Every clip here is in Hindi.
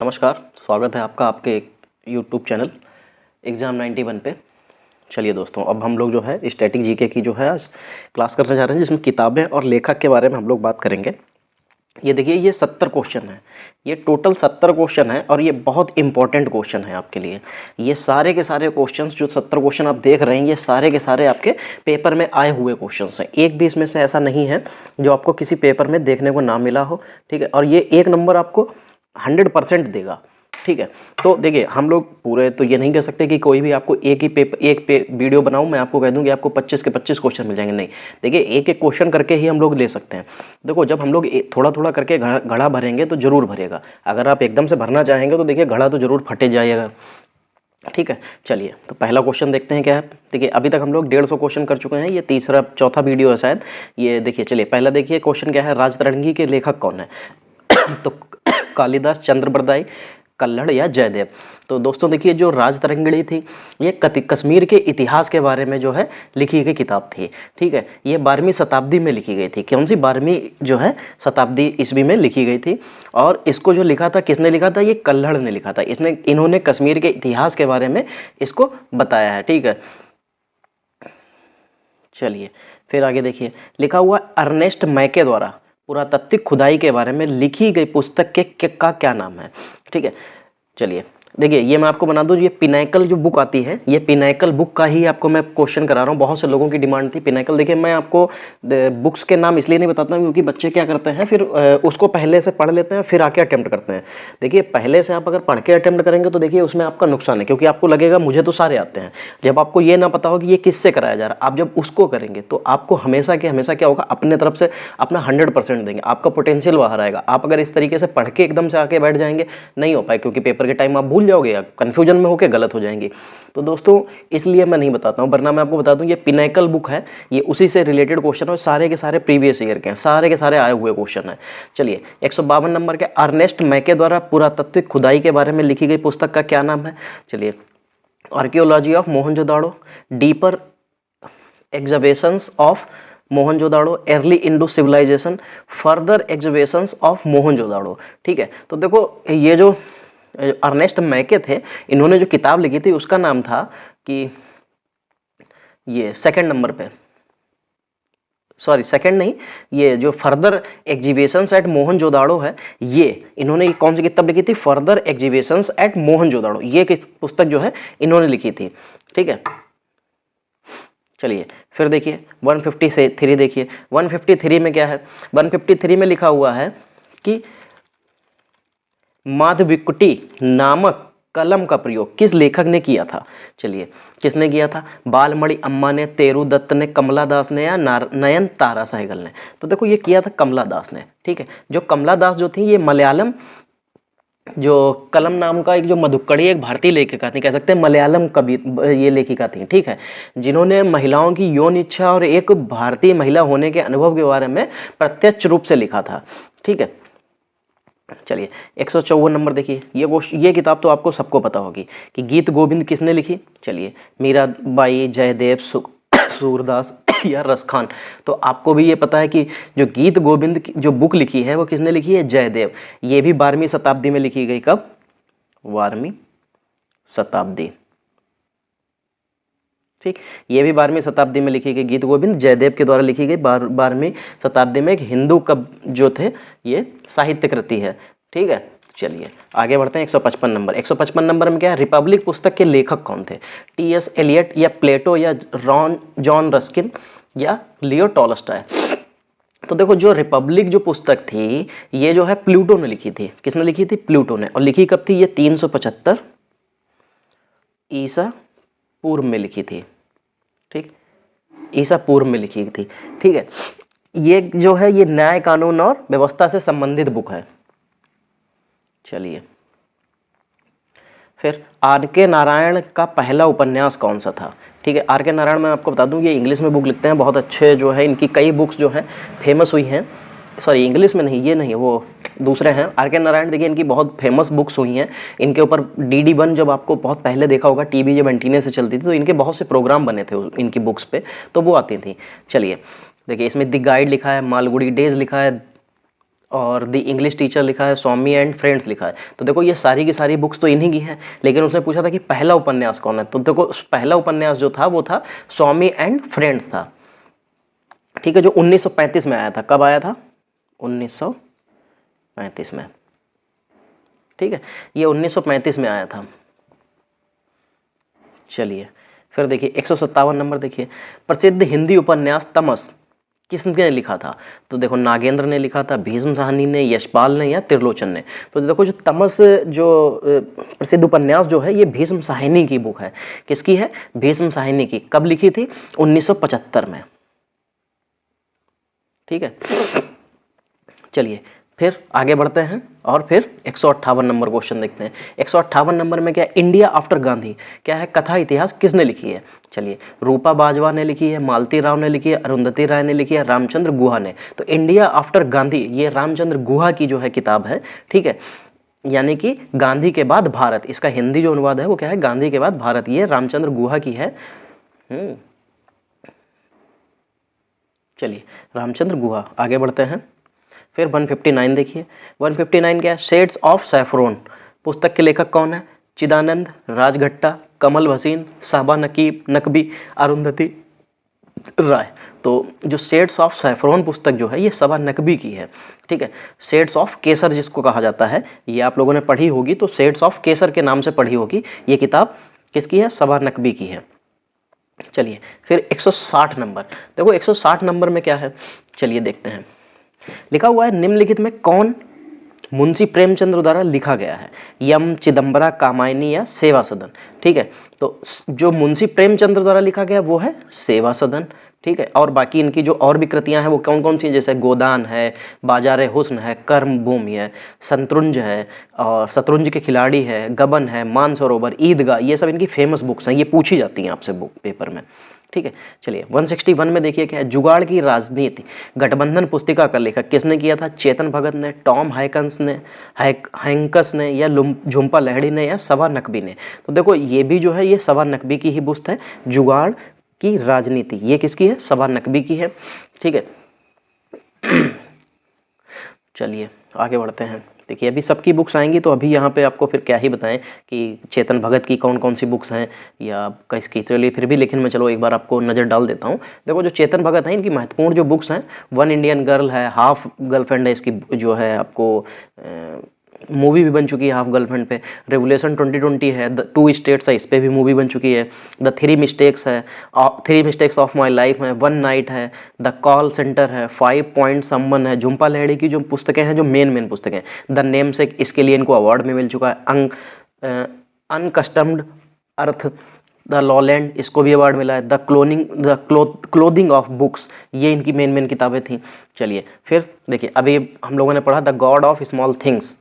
नमस्कार, स्वागत है आपका आपके यूट्यूब चैनल एग्ज़ाम 91 पे। चलिए दोस्तों, अब हम लोग जो है स्टैटिक जीके की जो है आज क्लास करने जा रहे हैं, जिसमें किताबें और लेखक के बारे में हम लोग बात करेंगे। ये देखिए, ये 70 क्वेश्चन है, ये टोटल 70 क्वेश्चन है और ये बहुत इंपॉर्टेंट क्वेश्चन है आपके लिए। ये सारे के सारे क्वेश्चंस जो 70 क्वेश्चन आप देख रहे हैं, ये सारे के सारे आपके पेपर में आए हुए क्वेश्चंस हैं। एक भी इसमें से ऐसा नहीं है जो आपको किसी पेपर में देखने को ना मिला हो, ठीक है। और ये 1 नंबर आपको 100% देगा, ठीक है। तो देखिए, हम लोग पूरे तो ये नहीं कह सकते कि कोई भी आपको वीडियो बनाऊं, मैं आपको कह दूं कि आपको 25 के 25 क्वेश्चन मिल जाएंगे। नहीं, देखिए, एक एक क्वेश्चन करके ही हम लोग ले सकते हैं। देखो, जब हम लोग थोड़ा थोड़ा करके घड़ा भरेंगे तो जरूर भरेगा। अगर आप एकदम से भरना चाहेंगे तो देखिए घड़ा तो जरूर फटे जाएगा, ठीक है। चलिए, तो पहला क्वेश्चन देखते हैं क्या है। देखिए, अभी तक हम लोग 150 क्वेश्चन कर चुके हैं, ये तीसरा चौथा वीडियो है शायद। ये देखिए, चलिए पहला देखिए क्वेश्चन क्या है, राजतरंगी के लेखक कौन है। तो कालिदास, चंद्र बरदाई, कल्हड़ या जयदेव। तो दोस्तों देखिए, जो राजतरंगिणी थी ये कश्मीर के इतिहास के बारे में जो है लिखी गई किताब थी, ठीक है। ये 12वीं शताब्दी में लिखी गई थी। कौन सी 12वीं जो है शताब्दी ईस्वी में लिखी गई थी। और इसको जो लिखा था, किसने लिखा था, ये कल्हड़ ने लिखा था। इन्होंने कश्मीर के इतिहास के बारे में इसको बताया है, ठीक है। चलिए फिर आगे देखिए, लिखा हुआ अर्नेस्ट मैके द्वारा पुरातात्विक खुदाई के बारे में लिखी गई पुस्तक का क्या नाम है, ठीक है। चलिए देखिए, ये मैं आपको बना दूं, ये पिनाकल जो बुक आती है, ये पिनाकल बुक का ही आपको मैं क्वेश्चन करा रहा हूँ। बहुत से लोगों की डिमांड थी पिनाकल। देखिए, मैं आपको बुक्स के नाम इसलिए नहीं बताता हूँ क्योंकि बच्चे क्या करते हैं, फिर उसको पहले से पढ़ लेते हैं, फिर आके अटेम्प्ट करते हैं। देखिए, पहले से आप अगर पढ़ के अटेम्प्ट करेंगे तो देखिए उसमें आपका नुकसान है, क्योंकि आपको लगेगा मुझे तो सारे आते हैं। जब आपको ये ना पता हो कि ये किससे कराया जा रहा है, आप जब उसको करेंगे तो आपको हमेशा के हमेशा क्या होगा, अपने तरफ से अपना 100% देंगे, आपका पोटेंशियल बाहर आएगा। आप अगर इस तरीके से पढ़ के एकदम से आके बैठ जाएंगे, नहीं हो पाए, क्योंकि पेपर के टाइम आप भूल जाओगे या कंफ्यूजन में होकर गलत हो जाएंगे। तो दोस्तों, इसलिए मैं नहीं बताता हूँ, वरना मैं आपको बता दूं, ये पिनाकल बुक है, ये उसी से रिलेटेड क्वेश्चन है, सारे के सारे प्रीवियस ईयर के हैं, सारे के सारे आए हुए क्वेश्चन है। चलिए, 152 नंबर के, अर्नेस्ट मैके द्वारा पुरातात्विक खुदाई के बारे में लिखी गई पुस्तक का क्या नाम है। चलिए, archaeology of Mohenjodaro, deeper excavations of Mohenjodaro, early Indo civilisation, further excavations of Mohenjodaro, ठीक है। तो देखो, ये जो अर्नेस्ट मैके थे, इन्होंने जो किताब लिखी थी उसका नाम था कि, ये सेकंड नंबर पे, सॉरी सेकंड नहीं, ये जो फर्दर एग्जीबिशंस एट मोहनजोदाड़ो है, ये इन्होंने कौन सी किताब लिखी थी, फर्दर एग्जीबिशंस एट मोहनजोदाड़ो, ये पुस्तक जो है इन्होंने लिखी थी, ठीक है। चलिए फिर देखिए 153 देखिए, 153 में क्या है, 153 में लिखा हुआ है कि माधविकुटी नामक कलम का प्रयोग किस लेखक ने किया था। चलिए, किसने किया था, बालमणि अम्मा ने, तेरू दत्त ने, कमला दास ने या नयन तारा सहगल ने। तो देखो, ये किया था कमला दास ने, ठीक है। जो कमला दास जो थी, ये मलयालम जो कलम नाम का एक जो मधुकड़ी एक भारतीय लेखिका थी, कह सकते हैं मलयालम कवि, ये लेखिका थी, ठीक है, जिन्होंने महिलाओं की यौन इच्छा और एक भारतीय महिला होने के अनुभव के बारे में प्रत्यक्ष रूप से लिखा था, ठीक है। चलिए 154 नंबर देखिए, ये किताब तो आपको सबको पता होगी कि गीत गोविंद किसने लिखी। चलिए, मीराबाई, जयदेव, सूरदास या रसखान। तो आपको भी ये पता है कि जो गीत गोविंद की जो बुक लिखी है वो किसने लिखी है, जयदेव। ये भी 12वीं शताब्दी में लिखी गई। कब, 12वीं शताब्दी, ठीक। ये भी 12वीं शताब्दी में लिखी गई, गीत गोविंद जयदेव के द्वारा लिखी गई 12वीं शताब्दी में। एक हिंदू कवि जो थे, ये साहित्य कृति है, ठीक है। चलिए आगे बढ़ते हैं, 155 नंबर। 155 नंबर में क्या है, रिपब्लिक पुस्तक के लेखक कौन थे, टी.एस. एलियट या प्लेटो या जॉन रस्किन या लियो टॉलस्टॉय। तो देखो, जो रिपब्लिक जो पुस्तक थी, ये जो है प्लूटो ने लिखी थी। किसने लिखी थी, प्लूटो ने। और लिखी कब थी, ये 375 ईसा पूर्व में लिखी थी, ठीक, ईसा पूर्व में लिखी थी, ठीक है। ये जो है, ये न्याय, कानून और व्यवस्था से संबंधित बुक है। चलिए फिर, आर के नारायण का पहला उपन्यास कौन सा था, ठीक है। आर के नारायण, मैं आपको बता दूं, ये इंग्लिश में बुक लिखते हैं, बहुत अच्छे जो है, इनकी कई बुक्स जो हैं फेमस हुई हैं। सॉरी, इंग्लिश में नहीं, ये नहीं, वो दूसरे हैं। आर के नारायण देखिए, इनकी बहुत फेमस बुक्स हुई हैं। इनके ऊपर DD1, जब आपको बहुत पहले देखा होगा, टीवी जब एंटीना से चलती थी, तो इनके बहुत से प्रोग्राम बने थे इनकी बुक्स पे, तो वो आती थी। चलिए देखिए, इसमें द गाइड लिखा है, मालगुडी डेज लिखा है, और द इंग्लिश टीचर लिखा है, स्वामी एंड फ्रेंड्स लिखा है। तो देखो ये सारी की सारी बुक्स तो इन्हीं की हैं, लेकिन उसने पूछा था कि पहला उपन्यास कौन है, तो देखो पहला उपन्यास जो था वो था स्वामी एंड फ्रेंड्स था, ठीक है, जो 1935 में आया था। कब आया था? 1935 में, ठीक है, ये 1935 में आया था। चलिए फिर देखिए 157 नंबर देखिए, प्रसिद्ध हिंदी उपन्यास तमस किसने लिखा था? तो देखो नागेंद्र ने लिखा था, भीष्म साहनी ने, यशपाल ने या त्रिलोचन ने। तो देखो जो तमस जो प्रसिद्ध उपन्यास जो है ये भीष्म साहनी की बुक है। किसकी है? भीष्म साहनी की। कब लिखी थी? 1975 में, ठीक है। चलिए फिर आगे बढ़ते हैं और फिर 158 नंबर क्वेश्चन देखते हैं। 158 नंबर में क्या है? इंडिया आफ्टर गांधी क्या है? कथा इतिहास किसने लिखी है? चलिए, रूपा बाजवा ने लिखी है, मालती राव ने लिखी है, अरुंधति राय ने लिखी है, रामचंद्र गुहा ने। तो इंडिया आफ्टर गांधी ये रामचंद्र गुहा की जो है किताब है, ठीक है, यानी कि गांधी के बाद भारत, इसका हिंदी जो अनुवाद है वो क्या है? गांधी के बाद भारत, ये रामचंद्र गुहा की है। चलिए रामचंद्र गुहा। आगे बढ़ते हैं फिर 159 देखिए, 159 क्या है? शेड्स ऑफ सैफरोन पुस्तक के लेखक कौन है? चिदानंद, राजघट्टा, कमल भसीन, साहबा नकबी, अरुंधति राय। तो जो शेड्स ऑफ सैफरोन पुस्तक जो है ये सबा नकबी की है, ठीक है। शेड्स ऑफ केसर जिसको कहा जाता है, ये आप लोगों ने पढ़ी होगी, तो शेड्स ऑफ केसर के नाम से पढ़ी होगी। ये किताब किसकी है? सबा नकबी की है। चलिए फिर 160 नंबर देखो, 160 नंबर में क्या है? चलिए देखते हैं। लिखा हुआ है निम्नलिखित में कौन मुंशी प्रेमचंद्र द्वारा लिखा गया है? यम, चिदंबरा, कामायनी या सेवा सदन, ठीक है। तो जो मुंशी प्रेमचंद्र द्वारा लिखा गया वो है सेवा सदन, ठीक है। और बाकी इनकी जो और भी कृतियां हैं वो कौन कौन सी हैं? जैसे गोदान है, बाजार हुस्न है, कर्म भूमि है, शतरुंज है, और शतरुंज के खिलाड़ी है, गबन है, मानसरोवर, ईदगाह, ये सब इनकी फेमस बुक्स हैं, ये पूछी जाती हैं आपसे बुक पेपर में, ठीक है। चलिए 161 में देखिए क्या है? जुगाड़ की राजनीति गठबंधन पुस्तिका का लेखक किसने किया था? चेतन भगत ने, टॉम हैंकस ने या झुम्पा लाहिड़ी ने या सबा नकबी ने। तो देखो ये भी जो है ये सबा नकबी की ही पुस्तक है, जुगाड़ की राजनीति, ये किसकी है? सबा नकबी की है, ठीक है। चलिए आगे बढ़ते हैं। देखिए अभी सबकी बुक्स आएंगी, तो अभी यहाँ पे आपको फिर क्या ही बताएं कि चेतन भगत की कौन कौन सी बुक्स हैं या किसकी। चलिए फिर भी, लेकिन मैं चलो एक बार आपको नज़र डाल देता हूँ। देखो जो चेतन भगत हैं इनकी महत्वपूर्ण जो बुक्स हैं, वन इंडियन गर्ल है, हाफ गर्लफ्रेंड है, इसकी जो है आपको मूवी भी बन चुकी है हाफ गर्लफ्रेंड पे। रेवोल्यूशन 2020 है, द 2 स्टेट्स है, इस पर भी मूवी बन चुकी है। द 3 मिस्टेक्स है, 3 मिस्टेक्स ऑफ माई लाइफ है, वन नाइट है, द कॉल सेंटर है, 5 पॉइंट समवन है। झुम्पा लाहिड़ी की जो पुस्तकें हैं, जो मेन पुस्तकें, द नेम से, इसके लिए इनको अवार्ड में मिल चुका है। अनकस्टम्ड अर्थ, द लॉलैंड, इसको भी अवार्ड मिला है। द क्लोथिंग ऑफ बुक्स, ये इनकी मेन किताबें थी। चलिए फिर देखिए, अभी हम लोगों ने पढ़ा the God of small things,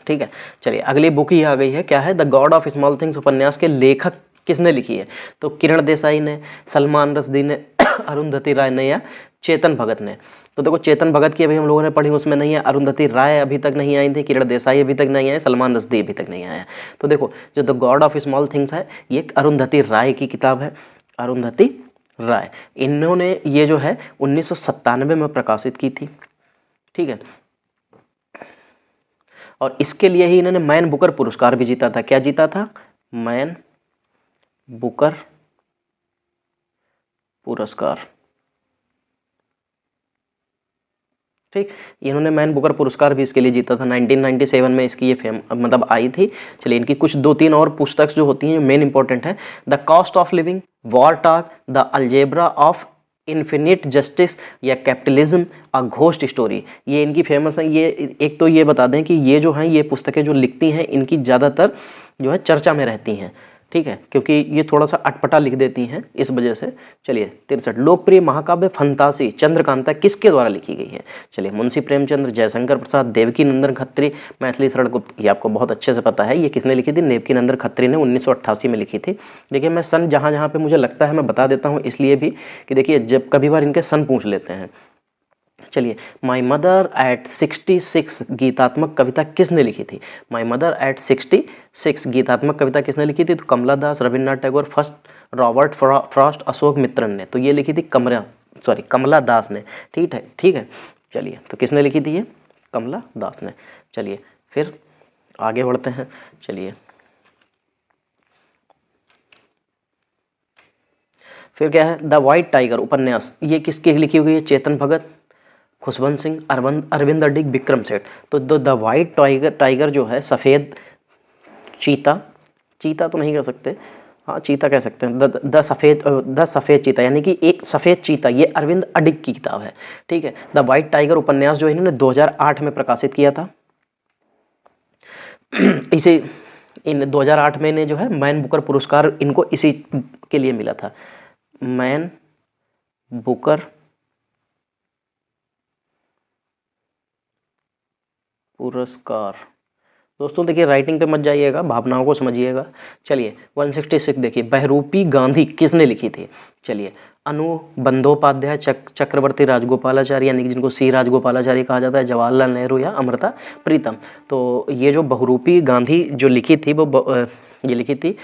ठीक है। चलिए अगली बुक ही आ गई है, क्या है? The God of small things उपन्यास के लेखक किसने लिखी है? तो किरण देसाई ने, सलमान रश्दी ने, अरुंधति राय ने या चेतन भगत ने। तो देखो चेतन भगत की अभी हम लोगों ने पढ़ी, उसमें नहीं है। अरुंधति राय अभी तक नहीं आई थी, किरण देसाई अभी तक नहीं आए, सलमान रश्दी अभी तक नहीं आया। तो देखो जो the God of small things है ये अरुंधति राय की किताब है, अरुंधति राय। इन्होंने ये जो है 1997 में प्रकाशित की थी, ठीक है। और इसके लिए ही इन्होंने मैन बुकर पुरस्कार भी जीता था। क्या जीता था? मैन बुकर पुरस्कार, ठीक। इन्होंने मैन बुकर पुरस्कार भी इसके लिए जीता था। 1997 में इसकी ये मतलब आई थी। चलिए इनकी कुछ 2-3 और पुस्तक जो होती हैं मेन इंपॉर्टेंट है। The cost of living, war talk, the algebra of infinite justice या कैपिटलिज्म अ घोस्ट स्टोरी, ये इनकी फेमस है। ये एक तो ये बता दें कि ये जो हैं ये पुस्तकें जो लिखती हैं इनकी ज़्यादातर जो है चर्चा में रहती हैं, ठीक है, क्योंकि ये थोड़ा सा अटपटा लिख देती हैं इस वजह से। चलिए 63 लोकप्रिय महाकाव्य फंतासी चंद्रकांता किसके द्वारा लिखी गई है? चलिए मुंशी प्रेमचंद्र, जयशंकर प्रसाद, देवकी नंदन खत्री, मैथिली शरण गुप्त। ये आपको बहुत अच्छे से पता है, ये किसने लिखी थी? देवकी नंदन खत्री ने 1988 में लिखी थी। देखिए मैं सन जहाँ जहाँ पे मुझे लगता है मैं बता देता हूँ, इसलिए भी कि देखिए जब कभी बार इनके सन पूछ लेते हैं। चलिए माई मदर एट 66 गीतात्मक कविता किसने लिखी थी? माई मदर एट 66 गीतात्मक कविता किसने लिखी थी? तो Kamala Das, Rabindranath Tagore, first Robert Frost, Ashok Mitran ने। तो ये लिखी थी कमला दास ने, ठीक है। चलिए, तो किसने लिखी थी ये? कमला दास ने। चलिए फिर आगे बढ़ते हैं। चलिए फिर क्या है? द वाइट टाइगर उपन्यास, ये किसकी लिखी हुई है? चेतन भगत, खुशवंत सिंह, अरविंद अडिग, विक्रम सेठ। तो द वाइट टाइगर जो है, सफ़ेद चीता, चीता तो नहीं कह सकते, हाँ चीता कह सकते हैं, द सफ़ेद चीता, यानी कि एक सफ़ेद चीता, ये अरविंद अडिग की किताब है। ठीक है। द वाइट टाइगर उपन्यास जो है इन्होंने 2008 में प्रकाशित किया था। इसे इन 2008 में इन्हें जो है मैन बुकर पुरस्कार इनको इसी के लिए मिला था, मैन बुकर पुरस्कार। दोस्तों देखिए, राइटिंग पे मत जाइएगा, भावनाओं को समझिएगा। चलिए 166 देखिए, बहरूपी गांधी किसने लिखी थी? चलिए, अनु बंदोपाध्याय, चक्रवर्ती राजगोपालाचारी, यानी कि जिनको सी राजगोपालाचारी कहा जाता है, जवाहरलाल नेहरू या अमृता प्रीतम। तो ये जो बहरूपी गांधी जो लिखी थी वो ये लिखी थी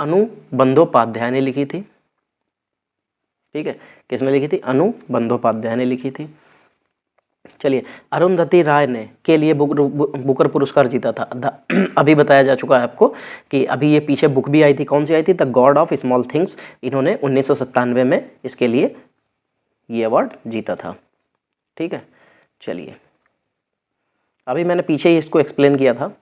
अनु बंदोपाध्याय ने लिखी थी। ठीक है, किसने लिखी थी? अनु बंदोपाध्याय ने लिखी थी। चलिए, अरुंधति राय ने के लिए बुकर पुरस्कार जीता था। अभी बताया जा चुका है आपको कि अभी ये पीछे बुक भी आई थी, कौन सी आई थी? The God of small things. इन्होंने 1997 में इसके लिए ये अवार्ड जीता था। ठीक है। चलिए, अभी मैंने पीछे ही इसको एक्सप्लेन किया था।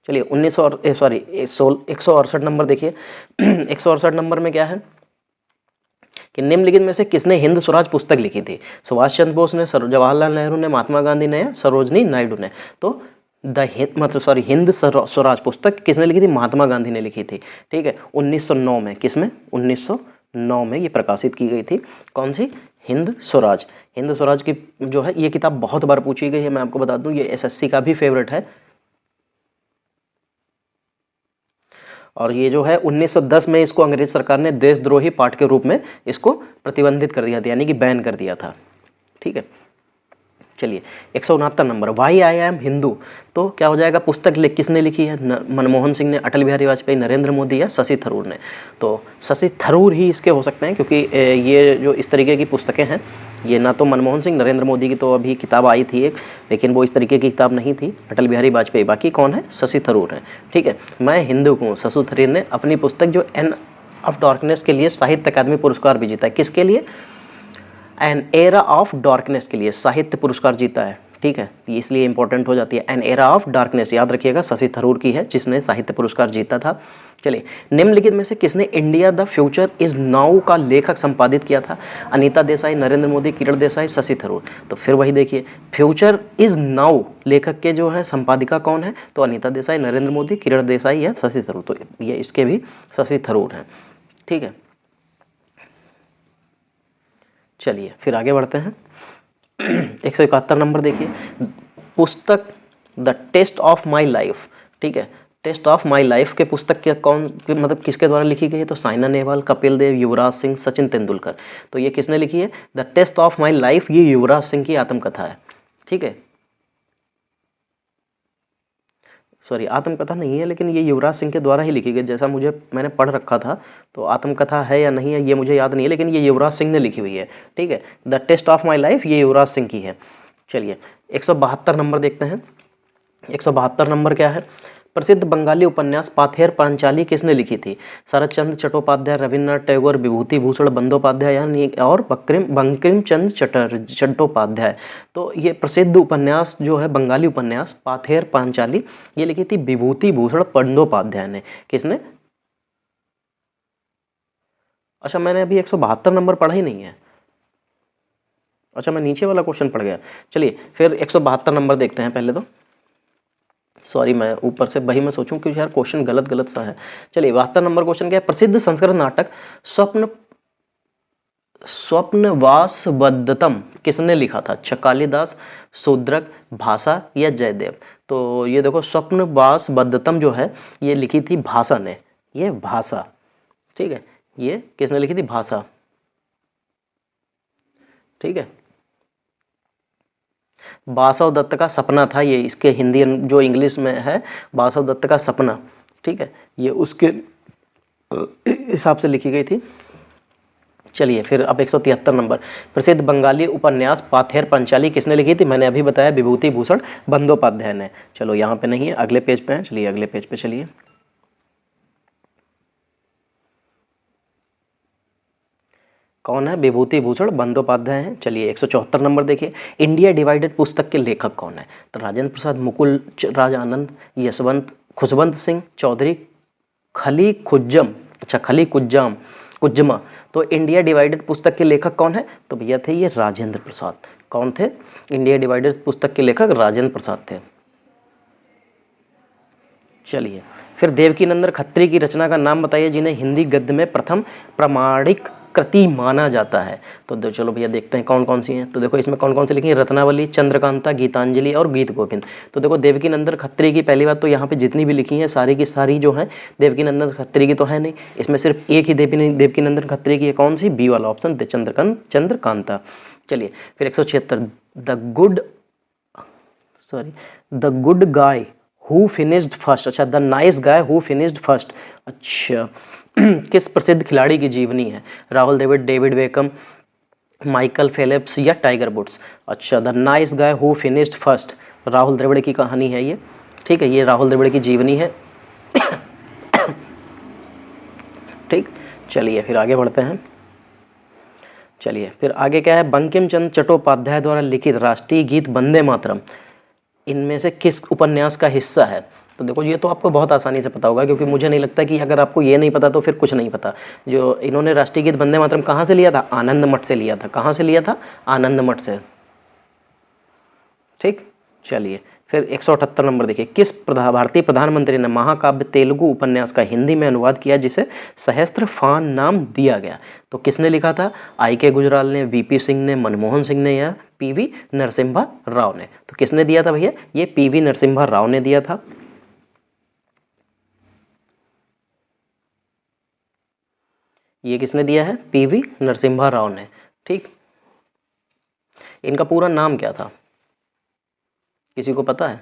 चलिए 168 नंबर देखिए। 168 नंबर में क्या है कि निम्नलिखित में से किसने हिंद स्वराज पुस्तक लिखी थी? सुभाष चंद्र बोस ने, जवाहरलाल नेहरू ने, महात्मा गांधी ने, सरोजनी नायडू ने। तो हिंद स्वराज पुस्तक किसने लिखी थी? महात्मा गांधी ने लिखी थी। ठीक है, 1909 में। किसमें? 1909 में ये प्रकाशित की गई थी। कौन सी? हिंद स्वराज। हिंद स्वराज की जो है ये किताब बहुत बार पूछी गई है, मैं आपको बता दूं, ये एसएससी का भी फेवरेट है। और ये जो है 1910 में इसको अंग्रेज सरकार ने देशद्रोही पाठ के रूप में इसको प्रतिबंधित कर दिया था, यानी कि बैन कर दिया था। ठीक है। चलिए 169 नंबर, वाई आई एम हिंदू। तो क्या हो जाएगा? पुस्तक किसने लिखी है? मनमोहन सिंह ने, अटल बिहारी वाजपेयी, नरेंद्र मोदी या शशि थरूर ने। तो शशि थरूर ही इसके हो सकते हैं, क्योंकि ये जो इस तरीके की पुस्तकें हैं, ये ना तो मनमोहन सिंह, नरेंद्र मोदी की तो अभी किताब आई थी एक, लेकिन वो इस तरीके की किताब नहीं थी। अटल बिहारी वाजपेयी, बाकी कौन है? शशि थरूर है। ठीक है। मैं हिंदू हूँ, शशि थरूर ने अपनी पुस्तक जो एन ऑफ डार्कनेस के लिए साहित्य अकादमी पुरस्कार भी जीता है। किसके लिए? एन एरा ऑफ डार्कनेस के लिए साहित्य पुरस्कार जीता है। ठीक है, ये इसलिए इंपॉर्टेंट हो जाती है। एन एरा ऑफ डार्कनेस याद रखिएगा, शशि थरूर की है, जिसने साहित्य पुरस्कार जीता था। चलिए, निम्नलिखित में से किसने India the future is now का लेखक संपादित किया था? अनीता देसाई, नरेंद्र मोदी, किरण देसाई, शशि थरूर। तो फिर वही देखिए, फ्यूचर इज नाउ लेखक के जो है संपादिका कौन है? तो अनीता देसाई, नरेंद्र मोदी, किरण देसाई या शशि थरूर। तो ये इसके भी शशि थरूर हैं। ठीक है। चलिए फिर आगे बढ़ते हैं। 171 नंबर देखिए, पुस्तक the test of my life. ठीक है, टेस्ट ऑफ माई लाइफ के पुस्तक के मतलब किसके द्वारा लिखी गई है? तो साइना नेहवाल, कपिल देव, युवराज सिंह, सचिन तेंदुलकर। तो ये किसने लिखी है? The test of my life, ये युवराज सिंह की आत्मकथा है। ठीक है, सॉरी आत्मकथा नहीं है, लेकिन ये युवराज सिंह के द्वारा ही लिखी गई, जैसा मैंने पढ़ रखा था। तो आत्मकथा है या नहीं है ये मुझे याद नहीं है, लेकिन ये युवराज सिंह ने लिखी हुई है। ठीक है, the test of my life ये युवराज सिंह की है। चलिए 172 नंबर देखते हैं। 172 नंबर क्या है? प्रसिद्ध बंगाली उपन्यास पाथेर पांचाली किसने लिखी थी? शरत चंद्र चट्टोपाध्याय, रविन्द्रनाथ टैगोर, विभूति भूषण बंदोपाध्याय यानी और बंकिम चंद्र चट्टोपाध्याय। तो ये प्रसिद्ध उपन्यास जो है बंगाली उपन्यास पाथेर पांचाली, ये लिखी थी विभूति भूषण बंदोपाध्याय ने। किसने? अच्छा, मैंने अभी 172 नंबर पढ़ा ही नहीं है। अच्छा, मैं नीचे वाला क्वेश्चन पढ़ गया। चलिए फिर 172 नंबर देखते हैं पहले तो। सॉरी, मैं ऊपर से वही मैं सोचूं कि यार क्वेश्चन गलत सा है। चलिए 72 नंबर क्वेश्चन क्या है? प्रसिद्ध संस्कृत नाटक स्वप्नवासवदत्तम किसने लिखा था? कालिदास, शूद्रक, भाषा या जयदेव। तो ये देखो, स्वप्नवासवदत्तम जो है ये लिखी थी भाषा ने, ये भाषा। ठीक है, ये किसने लिखी थी? भाषा। ठीक है, वासव दत्त का सपना था ये, इसके हिंदी जो इंग्लिश में है वासव दत्त का सपना। ठीक है, ये उसके हिसाब से लिखी गई थी। चलिए फिर अब 173 नंबर, प्रसिद्ध बंगाली उपन्यास पाथेर पंचाली किसने लिखी थी? मैंने अभी बताया विभूति भूषण बंदोपाध्याय ने। चलो यहाँ पे नहीं है, अगले पेज पे है, चलिए अगले पेज पे चलिए। कौन है? विभूति भूषण बंदोपाध्याय हैं। चलिए 174 नंबर देखिए, इंडिया डिवाइडेड पुस्तक के लेखक कौन है? तो राजेंद्र प्रसाद, मुकुल राज आनंद, यशवंत खुशवंत सिंह चौधरी, खली खुज्जम, अच्छा खली कुज्जाम कुज्जमा। तो इंडिया डिवाइडेड पुस्तक के लेखक कौन है? तो भैया थे ये राजेंद्र प्रसाद। कौन थे? इंडिया डिवाइडेड पुस्तक के लेखक राजेंद्र प्रसाद थे। चलिए फिर देवकीनंदन खत्री की रचना का नाम बताइए जिन्हें हिंदी गद्य में प्रथम प्रमाणिक कृति माना जाता है। तो चलो भैया देखते हैं कौन कौन सी हैं। तो देखो इसमें कौन कौन सी लिखी है? रत्नावली, चंद्रकांता, गीतांजलि और गीत गोविंद। तो देखो देवकीनंदन खत्री की पहली बात तो यहाँ पे जितनी भी लिखी हैं सारी की सारी जो हैं देवकीनंदन खत्री की तो है नहीं, इसमें सिर्फ एक ही देवकीनंदन खत्री की है। कौन सी? बी वाला ऑप्शन, चंद्रकांता। चलिए फिर 176, the good guy who finished first, अच्छा the nice guy who finished first, अच्छा किस प्रसिद्ध खिलाड़ी की जीवनी है? Rahul Dravid, David Beckham, Michael Phelps या टाइगर वुड्स। अच्छा the nice guy who finished first, Rahul Dravid की कहानी है ये, ठीक है, ये राहुल द्रविड़ की जीवनी है। ठीक, चलिए फिर आगे बढ़ते हैं। चलिए फिर आगे क्या है? बंकिम चंद्र चट्टोपाध्याय द्वारा लिखित राष्ट्रीय गीत वंदे मातरम इनमें से किस उपन्यास का हिस्सा है? तो देखो ये तो आपको बहुत आसानी से पता होगा, क्योंकि मुझे नहीं लगता कि अगर आपको ये नहीं पता तो फिर कुछ नहीं पता। जो इन्होंने राष्ट्रीय गीत वंदे मातरम कहाँ से लिया था? आनंद मठ से लिया था। कहाँ से लिया था? आनंद मठ से। ठीक, चलिए फिर 178 नंबर देखिए, किस भारतीय प्रधानमंत्री ने महाकाव्य तेलुगु उपन्यास का हिंदी में अनुवाद किया जिसे सहस्त्र फान नाम दिया गया? तो किसने लिखा था? I.K. गुजराल ने, VP सिंह ने, मनमोहन सिंह ने या PV नरसिम्हा राव ने? तो किसने दिया था भैया? ये PV नरसिम्हा राव ने दिया था। ये किसने दिया है? PV नरसिम्हा राव ने। ठीक, इनका पूरा नाम क्या था? किसी को पता है?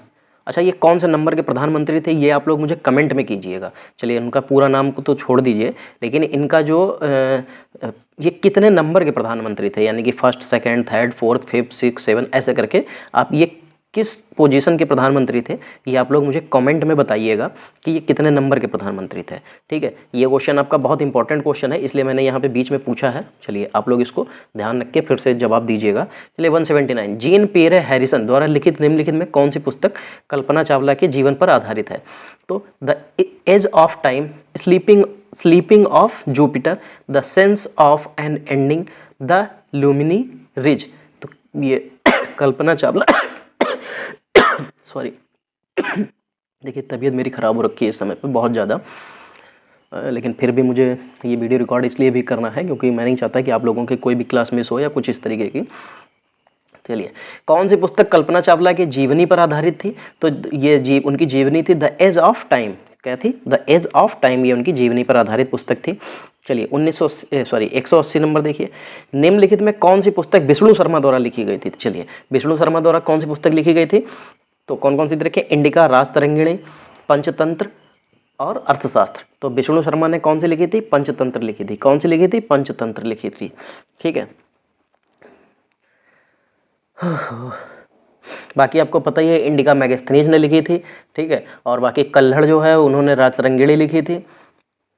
अच्छा ये कौन से नंबर के प्रधानमंत्री थे ये आप लोग मुझे कमेंट में कीजिएगा। चलिए उनका पूरा नाम को तो छोड़ दीजिए, लेकिन इनका जो ये कितने नंबर के प्रधानमंत्री थे, यानी कि first, second, third, fourth, fifth, six, seven ऐसे करके आप ये किस पोजीशन के प्रधानमंत्री थे ये आप लोग मुझे कमेंट में बताइएगा कि ये कितने नंबर के प्रधानमंत्री थे। ठीक है, ये क्वेश्चन आपका बहुत इंपॉर्टेंट क्वेश्चन है, इसलिए मैंने यहाँ पे बीच में पूछा है। चलिए आप लोग इसको ध्यान रख के फिर से जवाब दीजिएगा। चलिए 179, जीन पियरे हैरिसन द्वारा लिखित निम्नलिखित में कौन सी पुस्तक कल्पना चावला के जीवन पर आधारित है? तो the age of time, sleeping of Jupiter, the sense of an ending, the luminaries. तो ये कल्पना चावला सॉरी देखिए तबीयत मेरी ख़राब हो रखी है इस समय पे बहुत ज़्यादा, लेकिन फिर भी मुझे ये वीडियो रिकॉर्ड इसलिए भी करना है क्योंकि मैं नहीं चाहता कि आप लोगों के कोई भी क्लास मिस हो या कुछ इस तरीके की। चलिए कौन सी पुस्तक कल्पना चावला की जीवनी पर आधारित थी? तो ये उनकी जीवनी थी द एज ऑफ टाइम। क्या थी? द एज ऑफ टाइम, ये उनकी जीवनी पर आधारित पुस्तक थी। चलिए 180 नंबर देखिए, निम्नलिखित में कौन सी पुस्तक विष्णु शर्मा द्वारा लिखी गई थी? चलिए विष्णु शर्मा द्वारा कौन सी पुस्तक लिखी गई थी? तो कौन कौन सी देखिए, इंडिका, राजतरंगिणी, पंचतंत्र और अर्थशास्त्र। तो विष्णु शर्मा ने कौन सी लिखी थी? पंचतंत्र लिखी थी। कौन सी लिखी थी? पंचतंत्र लिखी थी। ठीक है, बाकी आपको पता ही है इंडिका मैगस्थनीज ने लिखी थी। ठीक है, और बाकी कल्हड़ जो है उन्होंने राजतरंगिणी लिखी थी।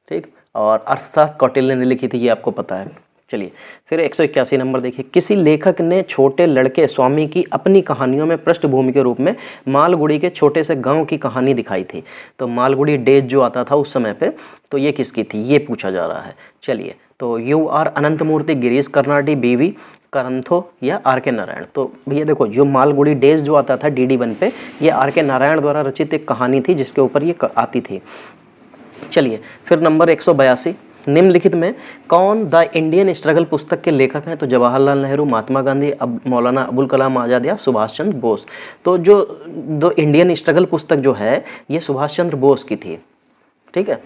ठीक, और अर्थशास्त्र कौटिल्य ने लिखी थी, ये आपको पता है। चलिए फिर 181 नंबर देखिए, किसी लेखक ने छोटे लड़के स्वामी की अपनी कहानियों में पृष्ठभूमि के रूप में मालगुड़ी के छोटे से गांव की कहानी दिखाई थी। तो मालगुड़ी डेज जो आता था उस समय पे, तो ये किसकी थी ये पूछा जा रहा है। चलिए तो UR अनंतमूर्ति, गिरीश कर्नाडी, BV करंथो या RK नारायण। तो भैया देखो जो मालगुड़ी डेज जो आता था DD1 पे, ये RK नारायण द्वारा रचित एक कहानी थी जिसके ऊपर ये आती थी। चलिए फिर नंबर 182, निम्नलिखित में कौन द इंडियन स्ट्रगल पुस्तक के लेखक हैं? तो जवाहरलाल नेहरू, महात्मा गांधी, मौलाना अबुल कलाम आज़ाद या सुभाष चंद्र बोस। तो जो द इंडियन स्ट्रगल पुस्तक जो है ये सुभाष चंद्र बोस की थी। ठीक है,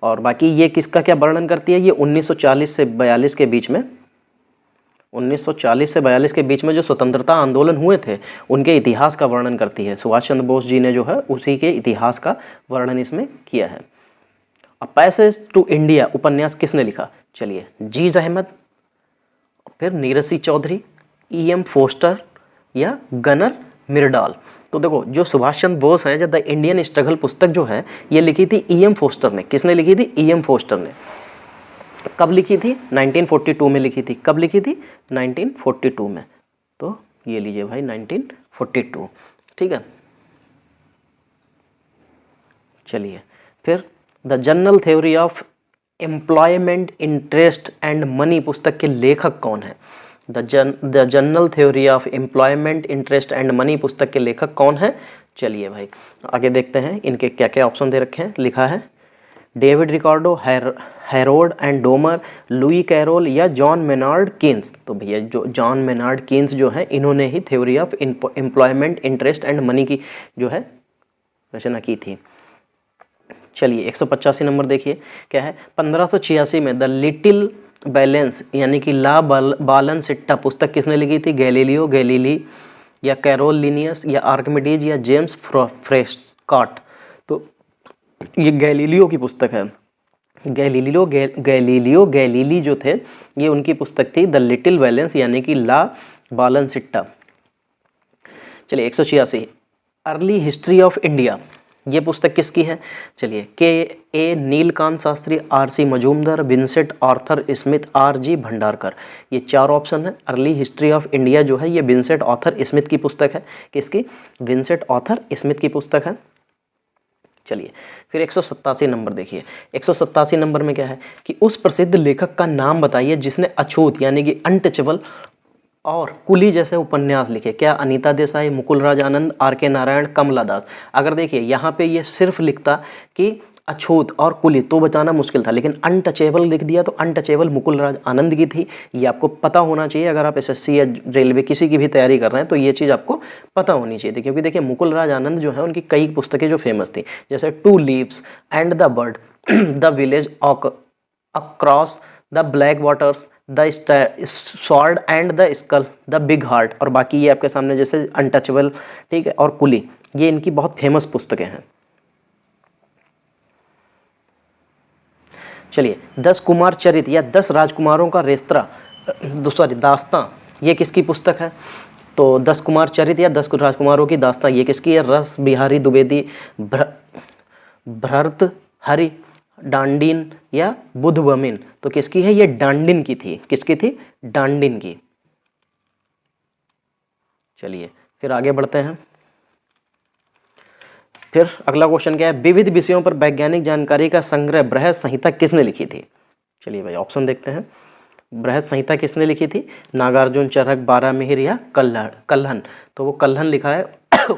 और बाकी ये किसका क्या वर्णन करती है? ये 1940 से 42 के बीच में, 1940 से 42 के बीच में जो स्वतंत्रता आंदोलन हुए थे उनके इतिहास का वर्णन करती है। सुभाष चंद्र बोस जी ने जो है उसी के इतिहास का वर्णन इसमें किया है। अ पैसेज टू इंडिया उपन्यास किसने लिखा? चलिए, जीज अहमद, फिर नीरज सिंह चौधरी, E.M. फोस्टर या गनर मिर्डाल। तो देखो, जो सुभाष चंद्र बोस हैं, जो द इंडियन स्ट्रगल पुस्तक जो है ये लिखी थी E.M. फोस्टर ने। किसने लिखी थी? E.M. फोस्टर ने। कब लिखी थी? 1942 में लिखी थी। कब लिखी थी? 1942 में। तो ये लीजिए भाई 1942, ठीक है। चलिए, फिर the general theory of employment interest and money पुस्तक के लेखक कौन है? The general theory of employment interest and money पुस्तक के लेखक कौन है? चलिए भाई आगे देखते हैं, इनके क्या क्या ऑप्शन दे रखे हैं। लिखा है David Ricardo, Harrod and Domar, Lewis Carroll या जॉन मेनार्ड कीन्स। तो भैया जो जॉन मेनार्ड कीन्स जो है, इन्होंने ही theory of employment interest and money की जो है रचना की थी। चलिए 185 नंबर देखिए क्या है। 1586 में द लिटिल बैलेंस यानी कि ला बालनसिट्टा पुस्तक किसने लिखी थी? गैलीलियो गैलीली या कैरोल लिनियस या आर्किमिडीज या जेम्स फ्रेस्कॉट। तो ये गैलीलियो की पुस्तक है। गैलीलियो गैलीली जो थे, ये उनकी पुस्तक थी द लिटिल बैलेंस यानी कि ला बालनसिट्टा। चलिए 186 अर्ली हिस्ट्री ऑफ इंडिया, ये पुस्तक किसकी है? चलिए के Nilkanth Shastri, R.C. Majumdar, Vincent Arthur Smith, R.G. Bhandarkar. ये चार ऑप्शन है। अर्ली हिस्ट्री ऑफ इंडिया जो है ये विंसेंट आर्थर स्मिथ की पुस्तक है। किसकी? विंसेंट आर्थर स्मिथ की पुस्तक है। चलिए फिर 187 नंबर देखिए। 187 नंबर में क्या है कि उस प्रसिद्ध लेखक का नाम बताइए जिसने अछूत यानी कि अनटचेबल और कुली जैसे उपन्यास लिखे। क्या? अनीता देसाई, मुकुल राज आनंद, R.K. नारायण, कमला दास। अगर देखिए यहाँ पे ये सिर्फ लिखता कि अछूत और कुली तो बताना मुश्किल था, लेकिन अनटचेबल लिख दिया। तो अनटचेबल मुकुल राज आनंद की थी। ये आपको पता होना चाहिए अगर आप SSC या रेलवे किसी की भी तैयारी कर रहे हैं तो ये चीज़ आपको पता होनी चाहिए थी, क्योंकि देखिए मुकुल राज आनंद जो है उनकी कई पुस्तकें जो फेमस थी, जैसे two leaves and the bird, the village across the black waters, the sword and the skull, the big heart, और बाकी ये आपके सामने जैसे अनटचेबल, ठीक है, और कुली, ये इनकी बहुत फेमस पुस्तकें हैं। चलिए 10 कुमार चरित या 10 राजकुमारों का रेस्तरा, सॉरी दास्तां, ये किसकी पुस्तक है? तो 10 कुमार चरित या 10 राजकुमारों की दास्तां ये किसकी है? रस बिहारी द्विवेदी, भर्तृहरि, डांडिन या बुधबमिन। तो किसकी है? ये डांडिन की थी। किसकी थी? डांडिन की। चलिए फिर आगे बढ़ते हैं। फिर अगला क्वेश्चन क्या है? विविध विषयों पर वैज्ञानिक जानकारी का संग्रह बृहद संहिता किसने लिखी थी? चलिए भाई ऑप्शन देखते हैं। बृहद संहिता किसने लिखी थी? नागार्जुन, चरक, बारामिहिर या कल्हण। तो वो कल्हण लिखा है,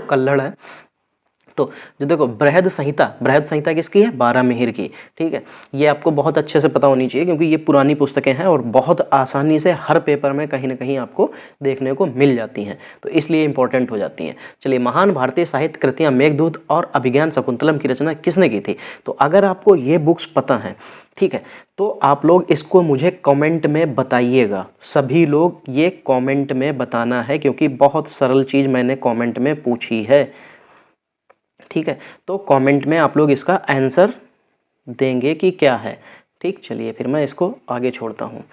कल्हड़ है। तो जो देखो बृहद संहिता किसकी है? बारामिहिर की, ठीक है। ये आपको बहुत अच्छे से पता होनी चाहिए क्योंकि ये पुरानी पुस्तकें हैं और बहुत आसानी से हर पेपर में कहीं ना कहीं आपको देखने को मिल जाती हैं, तो इसलिए इंपॉर्टेंट हो जाती हैं। चलिए, महान भारतीय साहित्य कृतियाँ मेघदूत और अभिज्ञान शकुंतलम की रचना किसने की थी? तो अगर आपको ये बुक्स पता हैं, ठीक है, तो आप लोग इसको मुझे कमेंट में बताइएगा। सभी लोग ये कमेंट में बताना है क्योंकि बहुत सरल चीज़ मैंने कमेंट में पूछी है, ठीक है। तो कमेंट में आप लोग इसका आंसर देंगे कि क्या है, ठीक। चलिए फिर मैं इसको आगे छोड़ता हूँ।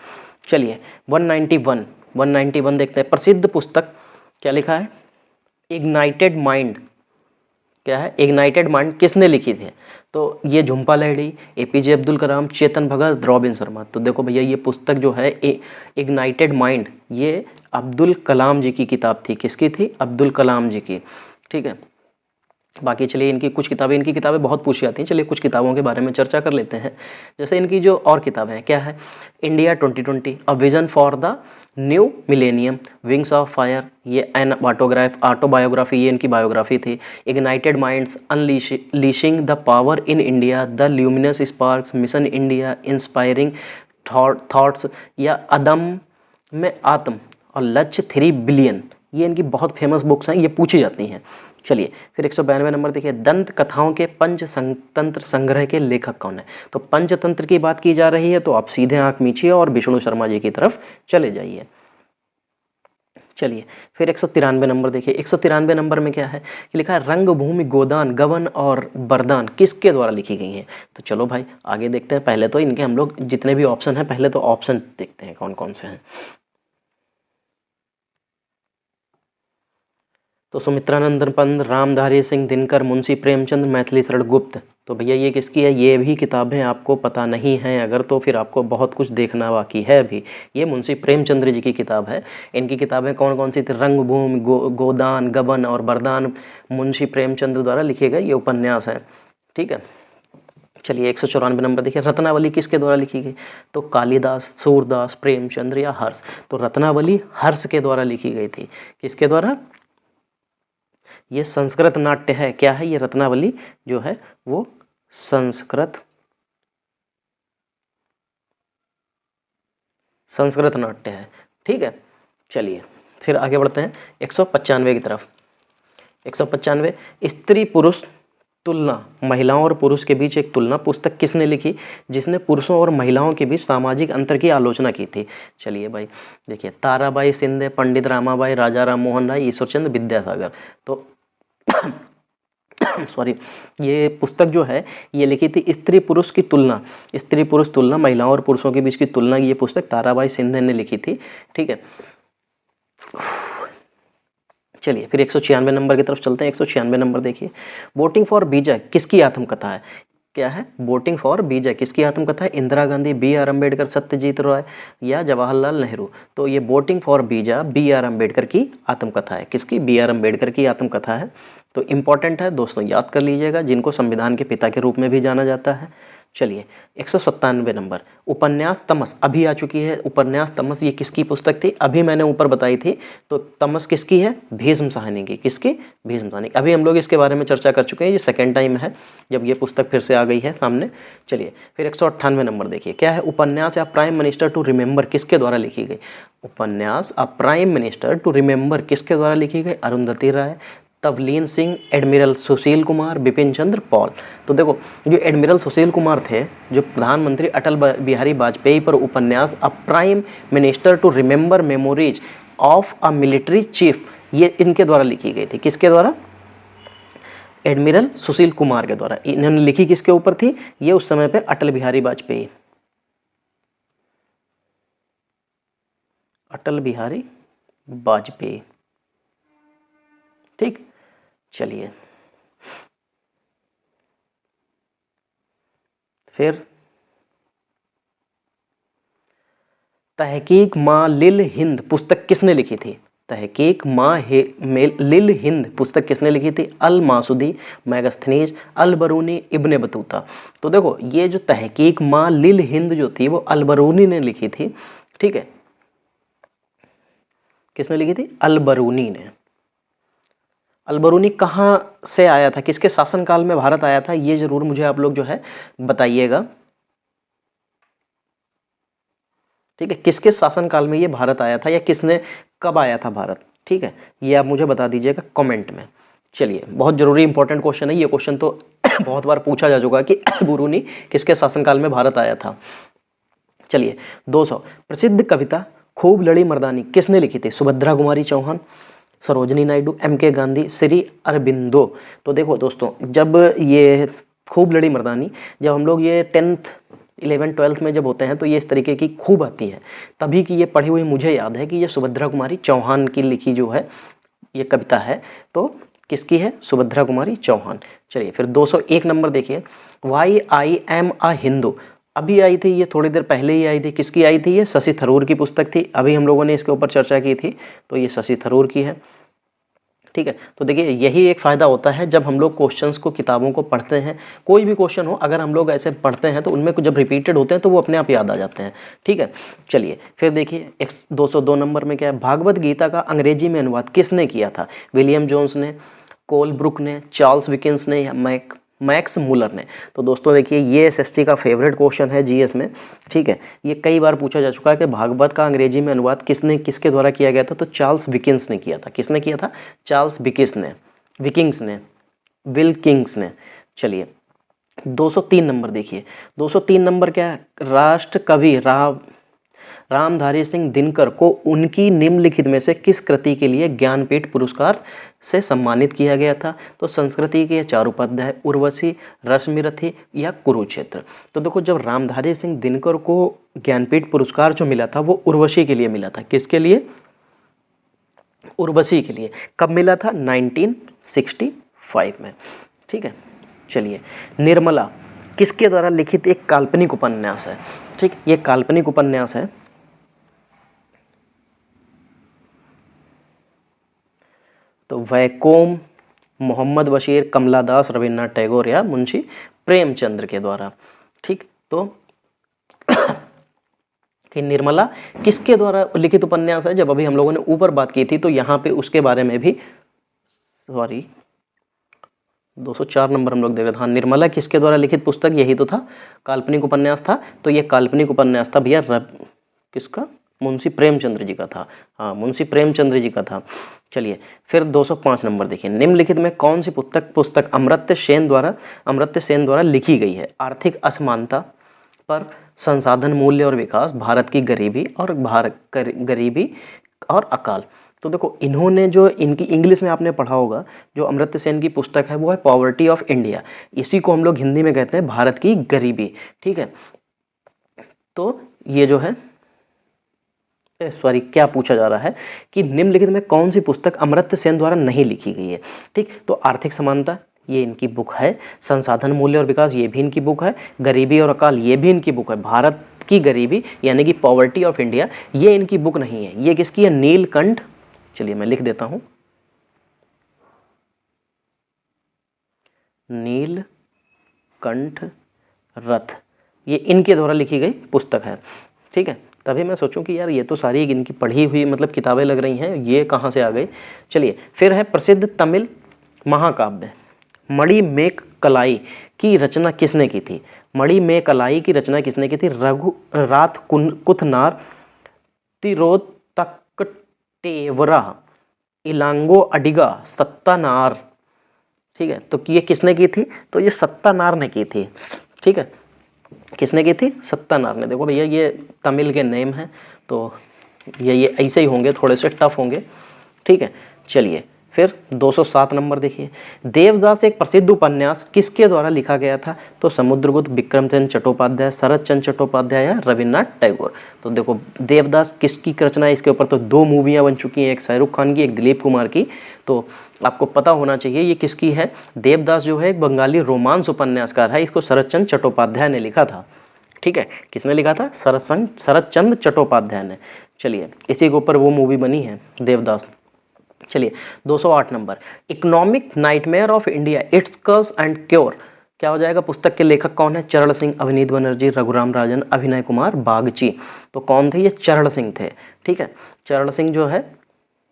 चलिए 191 देखते हैं। प्रसिद्ध पुस्तक क्या लिखा है? Ignited mind. क्या है? इग्नाइटेड माइंड किसने लिखी थी? तो ये झुम्पा लाहिड़ी, APJ अब्दुल कलाम, चेतन भगत, रॉबिन शर्मा। तो देखो भैया ये पुस्तक जो है इग्नाइटेड माइंड, ये अब्दुल कलाम जी की किताब थी। किसकी थी? अब्दुल कलाम जी की, ठीक है। बाकी चलिए इनकी किताबें बहुत पूछी जाती हैं। चलिए कुछ किताबों के बारे में चर्चा कर लेते हैं। जैसे इनकी जो और किताबें हैं, क्या है? India 2020, a vision for the new millennium, wings of fire, ये एन ऑटोबायोग्राफी, ये इनकी बायोग्राफी थी। Ignited minds, unleashing the power in India, the luminous sparks, mission India, inspiring thoughts या अदम में आत्म और लक्ष्य 3 बिलियन, ये इनकी बहुत फेमस बुक्स हैं, ये पूछी जाती हैं। चलिए फिर 192 नंबर देखिए। दंत कथाओं के पंचतंत्र संग्रह के लेखक कौन है? तो पंचतंत्र की बात की जा रही है तो आप सीधे आंख मीचिए और विष्णु शर्मा जी की तरफ चले जाइए। चलिए फिर 193 नंबर देखिए। 193 नंबर में क्या है कि लिखा है रंगभूमि गोदान गबन और बरदान किसके द्वारा लिखी गई है। तो चलो भाई आगे देखते हैं। पहले तो इनके हम लोग जितने भी ऑप्शन हैं पहले तो ऑप्शन देखते हैं कौन कौन से हैं। तो सुमित्रानंद पंत, रामधारी सिंह दिनकर, मुंशी प्रेमचंद, मैथिली शरण गुप्त। तो भैया ये किसकी है? ये भी किताबें आपको पता नहीं हैं अगर, तो फिर आपको बहुत कुछ देखना बाकी है अभी। ये मुंशी प्रेमचंद्र जी की किताब है। इनकी किताबें कौन कौन सी थी? रंगभूमि, गोदान, गबन और बरदान मुंशी प्रेमचंद्र द्वारा लिखे गए ये उपन्यास हैं। ठीक है, चलिए 194 नंबर देखिए। रत्नावली किसके द्वारा लिखी गई? तो कालिदास, सूरदास, प्रेमचंद्र या हर्ष। तो रत्नावली हर्ष के द्वारा लिखी गई थी। किसके द्वारा? ये संस्कृत नाट्य है। क्या है ये? रत्नावली जो है वो संस्कृत नाट्य है। ठीक है, चलिए फिर आगे बढ़ते हैं 195 की तरफ। 195 स्त्री पुरुष तुलना, महिलाओं और पुरुष के बीच एक तुलना पुस्तक किसने लिखी जिसने पुरुषों और महिलाओं के बीच सामाजिक अंतर की आलोचना की थी? चलिए भाई देखिए, ताराबाई शिंदे, पंडित रामाबाई, राजा राम मोहन राय, ईश्वरचंद्र विद्यासागर। तो सॉरी, ये पुस्तक जो है ये लिखी थी स्त्री पुरुष की तुलना, स्त्री पुरुष तुलना, महिलाओं और पुरुषों के बीच की तुलना, ये पुस्तक ताराबाई शिंदे ने लिखी थी। ठीक है, चलिए फिर 196 नंबर की तरफ चलते हैं। 196 नंबर देखिए। वोटिंग फॉर विजय किसकी आत्मकथा है? क्या है? वोटिंग फॉर विजय किसकी आत्मकथा है? इंदिरा गांधी, बी आर अम्बेडकर, सत्यजीत राय या जवाहरलाल नेहरू। तो ये waiting for visa B R Ambedkar की आत्मकथा है। किसकी? बी आर अम्बेडकर की आत्मकथा है। तो इम्पॉर्टेंट है दोस्तों, याद कर लीजिएगा, जिनको संविधान के पिता के रूप में भी जाना जाता है। चलिए 197 नंबर, उपन्यास तमस अभी आ चुकी है। उपन्यास तमस ये किसकी पुस्तक थी? अभी मैंने ऊपर बताई थी। तो तमस किसकी है? भीष्म साहनी की। किसकी? भीष्म साहनी। अभी हम लोग इसके बारे में चर्चा कर चुके हैं, ये सेकेंड टाइम है जब ये पुस्तक फिर से आ गई है सामने। चलिए फिर 198 नंबर देखिए। क्या है? उपन्यास या प्राइम मिनिस्टर टू रिमेंबर किसके द्वारा लिखी गई? उपन्यास a prime minister to remember किसके द्वारा लिखी गई? अरुंधति राय, तवलीन सिंह, एडमिरल सुशील कुमार, बिपिन चंद्र पॉल। तो देखो, जो एडमिरल सुशील कुमार थे, जो प्रधानमंत्री अटल बिहारी वाजपेयी पर उपन्यास a prime minister to remember memories of a military chief, ये इनके द्वारा लिखी गई थी। किसके द्वारा? एडमिरल सुशील कुमार के द्वारा। इन्होंने लिखी किसके ऊपर थी? ये उस समय पे अटल बिहारी वाजपेयी, अटल बिहारी वाजपेयी। ठीक, चलिए फिर तहकीक माँ लिल हिंद पुस्तक किसने लिखी थी? तहकीक माँ लिल हिंद पुस्तक किसने लिखी थी? अल मासूदी, मैगस्थनीज, अल बरूनी, इब्ने बतूता। तो देखो, ये जो तहकीक माँ लिल हिंद जो थी वो अल बरूनी ने लिखी थी। ठीक है, किसने लिखी थी? अल बरूनी ने। अल बरूनी कहाँ से आया था? किसके शासनकाल में भारत आया था? ये जरूर मुझे आप लोग जो है बताइएगा। ठीक है, किसके शासनकाल में ये भारत आया था, या किसने कब आया था भारत? ठीक है, ये आप मुझे बता दीजिएगा कमेंट में। चलिए, बहुत जरूरी इंपॉर्टेंट क्वेश्चन है ये। क्वेश्चन तो बहुत बार पूछा जा चुका है कि अल बरूनी किसके शासनकाल में भारत आया था। चलिए 200, प्रसिद्ध कविता खूब लड़ी मर्दानी किसने लिखी थी? सुभद्रा कुमारी चौहान, सरोजनी नायडू, एम के गांधी, श्री अरबिंदो। तो देखो दोस्तों, जब ये खूब लड़ी मर्दानी, जब हम लोग ये 10th 11th 12th में जब होते हैं तो ये इस तरीके की खूब आती है, तभी की ये पढ़ी हुई मुझे याद है कि ये सुभद्रा कुमारी चौहान की लिखी जो है ये कविता है। तो किसकी है? सुभद्रा कुमारी चौहान। चलिए फिर 201 नंबर देखिए। Why I am a Hindu अभी आई थी, ये थोड़ी देर पहले ही आई थी। किसकी आई थी? ये शशि थरूर की पुस्तक थी। अभी हम लोगों ने इसके ऊपर चर्चा की थी, तो ये शशि थरूर की है। ठीक है, तो देखिए यही एक फ़ायदा होता है जब हम लोग क्वेश्चंस को, किताबों को पढ़ते हैं। कोई भी क्वेश्चन हो, अगर हम लोग ऐसे पढ़ते हैं तो उनमें कुछ जब रिपीटेड होते हैं तो वो अपने आप याद आ जाते हैं। ठीक है, चलिए फिर देखिए 202 नंबर में क्या है? भागवत गीता का अंग्रेजी में अनुवाद किसने किया था? विलियम जोन्स ने, कोलब्रुक ने, चार्ल्स विकिंस ने या मैक्स मुलर ने। तो दोस्तों देखिए, ये एसएससी का फेवरेट क्वेश्चन है जीएस में। ठीक है, ये कई बार पूछा जा चुका है कि भागवत का अंग्रेजी में अनुवाद किसके द्वारा किया गया था? तो चार्ल्स विकिंस ने किया था। किसने किया था? चार्ल्स विकिंग्स ने, विल्किंग्स ने। चलिए 203 नंबर देखिए। 203 नंबर क्या है? राष्ट्र कवि रामधारी सिंह दिनकर को उनकी निम्नलिखित में से किस कृति के लिए ज्ञानपीठ पुरस्कार से सम्मानित किया गया था? तो संस्कृति के चारुपाध्याय, उर्वशी, रश्मिरथी या कुरुक्षेत्र। तो देखो, जब रामधारी सिंह दिनकर को ज्ञानपीठ पुरस्कार जो मिला था वो उर्वशी के लिए मिला था। किसके लिए? उर्वशी के लिए। कब मिला था? 1965 में। ठीक है, चलिए। निर्मला किसके द्वारा लिखित एक काल्पनिक उपन्यास है? ठीक, ये काल्पनिक उपन्यास है। तो वैकोम, मोहम्मद बशीर, कमला दास, रविन्द्रनाथ टैगोर या मुंशी प्रेमचंद्र के द्वारा। ठीक, तो कि निर्मला किसके द्वारा लिखित उपन्यास है? जब अभी हम लोगों ने ऊपर बात की थी तो यहाँ पे उसके बारे में भी, सॉरी 204 नंबर हम लोग देख रहे थे। हाँ, निर्मला किसके द्वारा लिखित पुस्तक, यही तो था, काल्पनिक उपन्यास था। तो ये काल्पनिक उपन्यास था भैया किसका? मुंशी प्रेमचंद्र जी का था। हाँ, मुंशी प्रेमचंद्र जी का था। चलिए, फिर 205 नंबर देखिए, निम्नलिखित में कौन सी पुस्तक अमर्त्य सेन द्वारा लिखी गई है? आर्थिक असमानता पर, संसाधन मूल्य और विकास, भारत की गरीबी और अकाल। तो देखो, इन्होंने जो इनकी इंग्लिश में आपने पढ़ा होगा, जो अमर्त्य सेन की पुस्तक है वो है पॉवर्टी ऑफ इंडिया। इसी को हम लोग हिंदी में कहते हैं भारत की गरीबी। ठीक है, तो ये जो है, सॉरी, क्या पूछा जा रहा है कि निम्नलिखित में कौन सी पुस्तक अमर्त्य सेन द्वारा नहीं लिखी गई है? ठीक, तो आर्थिक समानता ये इनकी बुक है, संसाधन मूल्य और विकास ये भी इनकी बुक है, गरीबी और अकाल ये भी इनकी बुक है, भारत की गरीबी यानी कि पॉवर्टी ऑफ इंडिया ये इनकी बुक नहीं है। ये किसकी है? नीलकंठ, चलिए मैं लिख देता हूं, नीलकंठ रथ, ये इनके द्वारा लिखी गई पुस्तक है। ठीक है, तभी मैं सोचूं कि यार ये तो सारी इनकी पढ़ी हुई मतलब किताबें लग रही हैं, ये कहाँ से आ गई। चलिए, फिर है प्रसिद्ध तमिल महाकाव्य मणिमेकलाई की रचना किसने की थी? मणिमेकलाई की रचना किसने की थी? रघुराथ कुथनार, तिरोत्तकटेवरा, इलांगो अडिगा, सत्तानार। ठीक है, तो ये किसने की थी? तो ये सत्तानार ने की थी। ठीक है, किसने की थी? सत्तानार ने। देखो भैया, ये तमिल के नेम हैं तो ये ऐसे ही होंगे, थोड़े से टफ होंगे। ठीक है, चलिए, फिर 207 नंबर देखिए, देवदास एक प्रसिद्ध उपन्यास किसके द्वारा लिखा गया था? तो समुद्रगुप्त, विक्रमचंद्र चट्टोपाध्याय, शरत चंद्र चट्टोपाध्याय या रविन्द्रनाथ टैगोर। तो देखो, देवदास किसकी रचना है? इसके ऊपर तो 2 मूवियाँ बन चुकी हैं, एक शाहरुख खान की, एक दिलीप कुमार की। तो आपको पता होना चाहिए ये किसकी है। देवदास जो है एक बंगाली रोमांस उपन्यासकार है, इसको शरत चंद्र चट्टोपाध्याय ने लिखा था। ठीक है, किसने लिखा था? शरत चंद्र चट्टोपाध्याय ने। चलिए, इसी के ऊपर वो मूवी बनी है देवदास। चलिए, 208 number, economic nightmare of India, it's cause and cure, क्या हो जाएगा? पुस्तक के लेखक कौन है? चरण सिंह, अवनीत बनर्जी, रघुराम राजन, अभिनय कुमार बागची। तो कौन थे? ये चरण सिंह थे। ठीक है, चरण सिंह जो है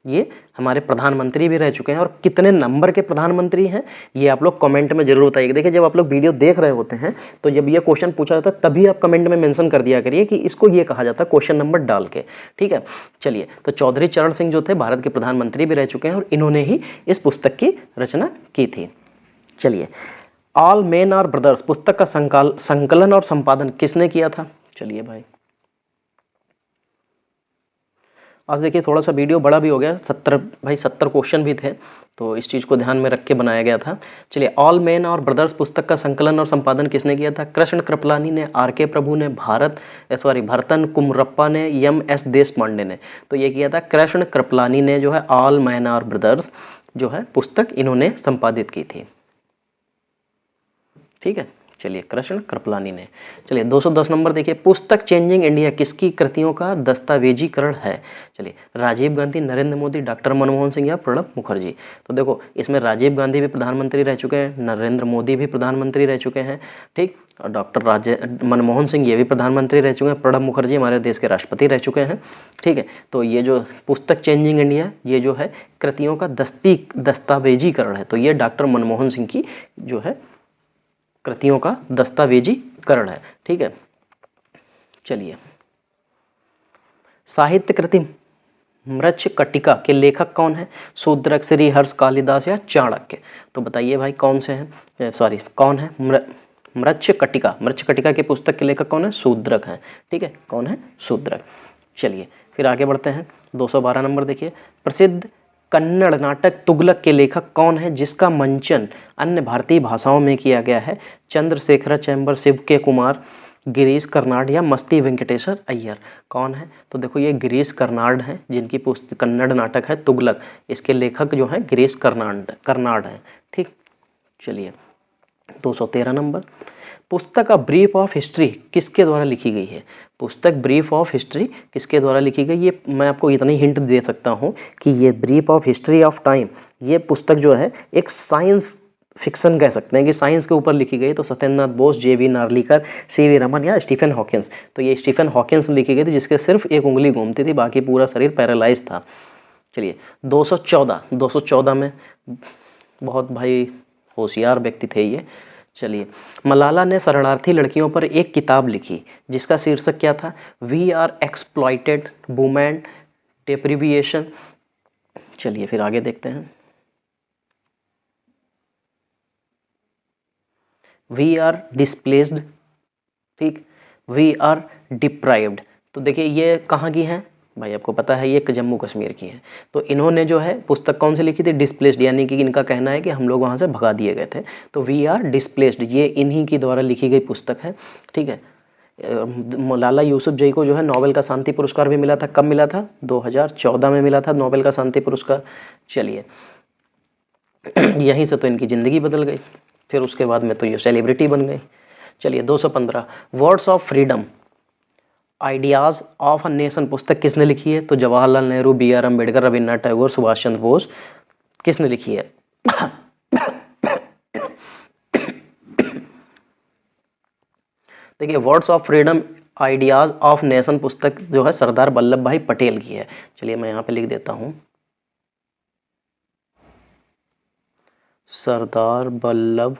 ये हमारे प्रधानमंत्री भी रह चुके हैं। और कितने नंबर के प्रधानमंत्री हैं ये आप लोग कमेंट में जरूर बताइएगा। देखिए, जब आप लोग वीडियो देख रहे होते हैं तो जब ये क्वेश्चन पूछा जाता है तभी आप कमेंट में मेंशन कर दिया करिए कि इसको ये कहा जाता है, क्वेश्चन नंबर डाल के। ठीक है, चलिए, तो चौधरी चरण सिंह जो थे भारत के प्रधानमंत्री भी रह चुके हैं और इन्होंने ही इस पुस्तक की रचना की थी। चलिए, ऑल मेन आर ब्रदर्स पुस्तक का संकलन और संपादन किसने किया था? चलिए भाई, आज देखिए थोड़ा सा वीडियो बड़ा भी हो गया, 70 क्वेश्चन भी थे तो इस चीज़ को ध्यान में रख के बनाया गया था। चलिए, ऑल मैन और ब्रदर्स पुस्तक का संकलन और संपादन किसने किया था? कृष्ण कृपलानी ने, आर.के. प्रभु ने, भरतन कुमरप्पा ने, एम.एस. देशपांडे ने। तो ये किया था कृष्ण कृपलानी ने, जो है ऑल मैन और ब्रदर्स जो है पुस्तक इन्होंने संपादित की थी। ठीक है, चलिए, कृष्ण कृपलानी ने। चलिए, 210 नंबर देखिए, पुस्तक चेंजिंग इंडिया किसकी कृतियों का दस्तावेजीकरण है? चलिए, राजीव गांधी, नरेंद्र मोदी, डॉक्टर मनमोहन सिंह या प्रणब मुखर्जी। तो देखो, इसमें राजीव गांधी भी प्रधानमंत्री रह चुके हैं, नरेंद्र मोदी भी प्रधानमंत्री रह चुके हैं। ठीक, और डॉक्टर मनमोहन सिंह ये भी प्रधानमंत्री रह चुके हैं, प्रणब मुखर्जी हमारे देश के राष्ट्रपति रह चुके हैं। ठीक है, तो ये जो पुस्तक चेंजिंग इंडिया ये जो है कृतियों का दस्तावेजीकरण है, तो ये डॉक्टर मनमोहन सिंह की जो है कृतियों का दस्तावेजीकरण है। ठीक है, चलिए, साहित्य कृति मृच्छकटिका के लेखक कौन है? शूद्रक, श्रीहर्ष, कालिदास या चाणक्य। तो बताइए भाई कौन से हैं? सॉरी, कौन है? मृच्छकटिका के पुस्तक के लेखक कौन है? शूद्रक हैं। ठीक है, कौन है? शूद्रक। चलिए फिर आगे बढ़ते हैं। 212 नंबर देखिए, प्रसिद्ध कन्नड़ नाटक तुगलक के लेखक कौन है जिसका मंचन अन्य भारतीय भाषाओं में किया गया है? चंद्रशेखर चैम्बर, शिव के कुमार, गिरीश कर्नाड या मस्ती वेंकटेश्वर अय्यर। कौन है? तो देखो ये गिरीश कर्नाड हैं, जिनकी पुस्तक कन्नड़ नाटक है तुगलक, इसके लेखक जो हैं गिरीश कर्नाड हैं। ठीक, चलिए 213 नंबर, पुस्तक अ ब्रीफ ऑफ हिस्ट्री किसके द्वारा लिखी गई है? पुस्तक ब्रीफ ऑफ हिस्ट्री किसके द्वारा लिखी गई? ये मैं आपको इतनी हिंट दे सकता हूँ कि ये brief of history of time, ये पुस्तक जो है एक साइंस फिक्शन कह सकते हैं कि साइंस के ऊपर लिखी गई। तो सत्येंद्रनाथ बोस, जे.वी. नार्लिकर, सी.वी. रमन या स्टीफन हॉकिंस। तो ये स्टीफन हॉकिंस लिखी गई थी, जिसके सिर्फ एक उंगली घूमती थी, बाकी पूरा शरीर पैरालाइज था। चलिए 214 में बहुत भाई होशियार व्यक्ति थे ये। चलिए, मलाला ने शरणार्थी लड़कियों पर एक किताब लिखी जिसका शीर्षक क्या था? We are exploited women deprivation. चलिए फिर आगे देखते हैं, वी आर डिस्प्लेस्ड, ठीक, वी आर डिप्राइव्ड। तो देखिए ये कहाँ की है भाई, आपको पता है ये जम्मू कश्मीर की है। तो इन्होंने जो है पुस्तक कौन सी लिखी थी? डिस्प्लेस्ड, यानी कि इनका कहना है कि हम लोग वहाँ से भगा दिए गए थे। तो वी आर डिस्प्लेस्ड ये इन्हीं की द्वारा लिखी गई पुस्तक है। ठीक है, लाला यूसुफजई को जो है नोबेल का शांति पुरस्कार भी मिला था। कब मिला था? 2014 में मिला था नोबेल का शांति पुरस्कार। चलिए यहीं से तो इनकी ज़िंदगी बदल गई, फिर उसके बाद में तो ये सेलिब्रिटी बन गई। चलिए 215, words of freedom ideas of a nation पुस्तक किसने लिखी है? तो जवाहरलाल नेहरू, बी.आर. अम्बेडकर, रविन्द्रनाथ टैगोर, सुभाष चंद्र बोस। किसने लिखी है? देखिए words of freedom ideas of nation पुस्तक जो है सरदार वल्लभ भाई पटेल की है। चलिए मैं यहाँ पे लिख देता हूँ, सरदार वल्लभ